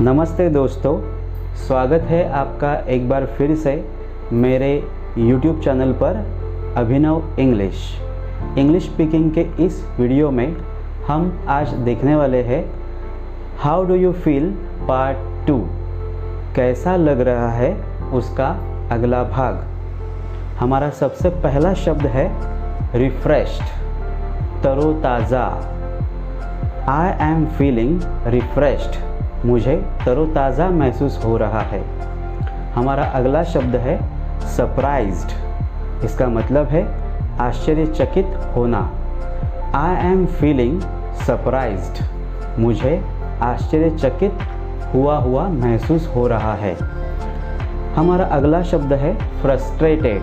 नमस्ते दोस्तों, स्वागत है आपका एक बार फिर से मेरे YouTube चैनल पर अभिनव इंग्लिश स्पीकिंग के इस वीडियो में हम आज देखने वाले हैं how do you feel part 2। कैसा लग रहा है उसका अगला भाग। हमारा सबसे पहला शब्द है रिफ्रेश्ड, तरोताज़ा। आई एम फीलिंग रिफ्रेश्ड, मुझे तरोताज़ा महसूस हो रहा है। हमारा अगला शब्द है सरप्राइज्ड, इसका मतलब है आश्चर्यचकित होना। आई एम फीलिंग सरप्राइज्ड, मुझे आश्चर्यचकित हुआ महसूस हो रहा है। हमारा अगला शब्द है फ्रस्ट्रेटेड,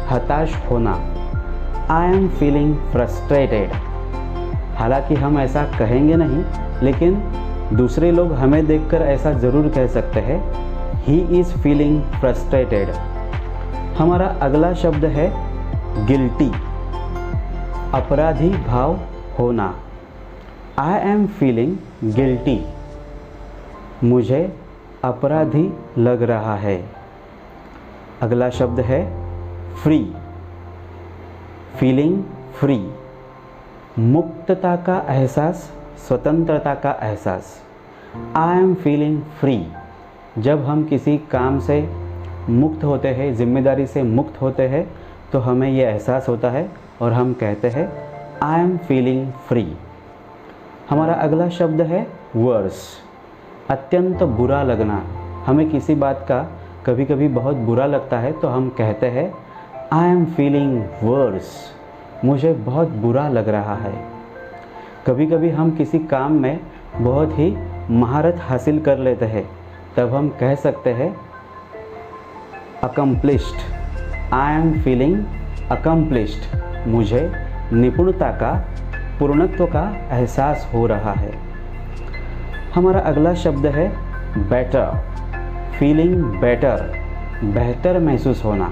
हताश होना। I am feeling frustrated. हालांकि हम ऐसा कहेंगे नहीं, लेकिन दूसरे लोग हमें देखकर ऐसा ज़रूर कह सकते हैं, ही इज़ फीलिंग फ्रस्ट्रेटेड। हमारा अगला शब्द है गिल्टी, अपराधी भाव होना। आई एम फीलिंग गिल्टी, मुझे अपराधी लग रहा है। अगला शब्द है फ्री, फीलिंग फ्री, मुक्तता का एहसास, स्वतंत्रता का एहसास। आई एम फीलिंग फ्री, जब हम किसी काम से मुक्त होते हैं, जिम्मेदारी से मुक्त होते हैं, तो हमें यह एहसास होता है और हम कहते हैं आई एम फीलिंग फ्री। हमारा अगला शब्द है वर्स, अत्यंत बुरा लगना। हमें किसी बात का कभी कभी बहुत बुरा लगता है तो हम कहते हैं आई एम फीलिंग वर्स, मुझे बहुत बुरा लग रहा है। कभी कभी हम किसी काम में बहुत ही महारत हासिल कर लेते हैं, तब हम कह सकते हैं accomplished, I am feeling accomplished, मुझे निपुणता का, पूर्णत्व का एहसास हो रहा है। हमारा अगला शब्द है बेटर, फीलिंग बेटर, बेहतर महसूस होना।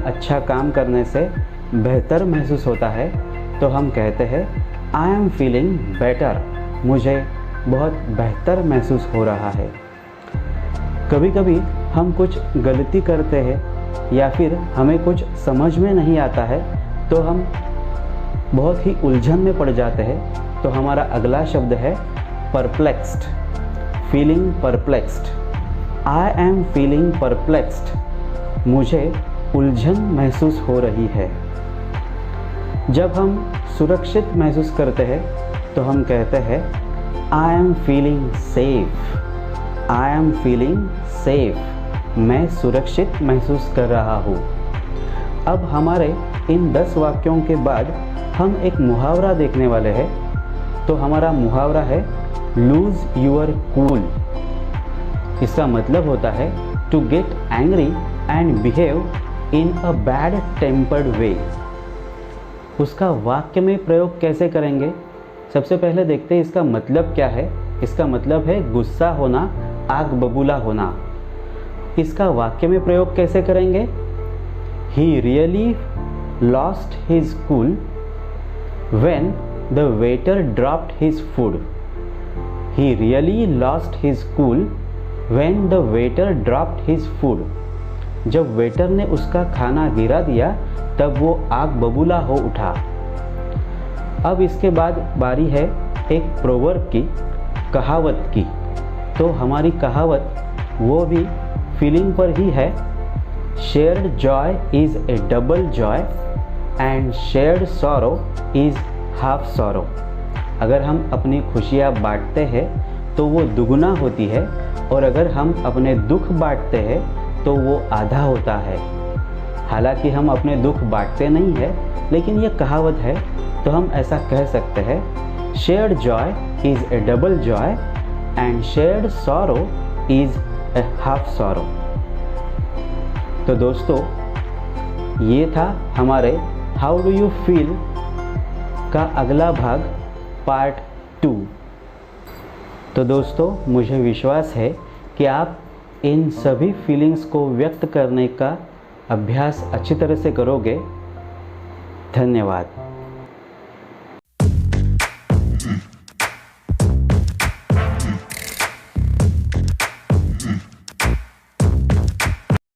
अच्छा काम करने से बेहतर महसूस होता है तो हम कहते हैं आई एम फीलिंग बेटर, मुझे बहुत बेहतर महसूस हो रहा है। कभी कभी हम कुछ गलती करते हैं या फिर हमें कुछ समझ में नहीं आता है तो हम बहुत ही उलझन में पड़ जाते हैं, तो हमारा अगला शब्द है perplexed, feeling perplexed. I am feeling perplexed, मुझे उलझन महसूस हो रही है। जब हम सुरक्षित महसूस करते हैं तो हम कहते हैं I am feeling safe, I am feeling safe, मैं सुरक्षित महसूस कर रहा हूँ। अब हमारे इन 10 वाक्यों के बाद हम एक मुहावरा देखने वाले हैं। तो हमारा मुहावरा है लूज योर कूल। इसका मतलब होता है to get angry and behave in a bad tempered way. उसका वाक्य में प्रयोग कैसे करेंगे? सबसे पहले देखते हैं इसका मतलब क्या है। इसका मतलब है गुस्सा होना, आग बबूला होना। इसका वाक्य में प्रयोग कैसे करेंगे? He really lost his cool when the waiter dropped his food. He really lost his cool when the waiter dropped his food. जब वेटर ने उसका खाना गिरा दिया तब वो आग बबूला हो उठा। अब इसके बाद बारी है एक प्रोवर्ब की, कहावत की। तो हमारी कहावत वो भी फीलिंग पर ही है। Shared Joy is A double Joy and shared sorrow is half sorrow. अगर हम अपनी खुशियाँ बांटते हैं तो वो दुगुना होती है, और अगर हम अपने दुख बांटते हैं तो वो आधा होता है। हालांकि हम अपने दुख बांटते नहीं हैं, लेकिन ये कहावत है तो हम ऐसा कह सकते हैं shared Joy is A double Joy and shared sorrow is a half sorrow. तो दोस्तों, ये था हमारे हाउ डू यू फील का अगला भाग पार्ट 2। तो दोस्तों, मुझे विश्वास है कि आप इन सभी फीलिंग्स को व्यक्त करने का अभ्यास अच्छी तरह से करोगे। धन्यवाद।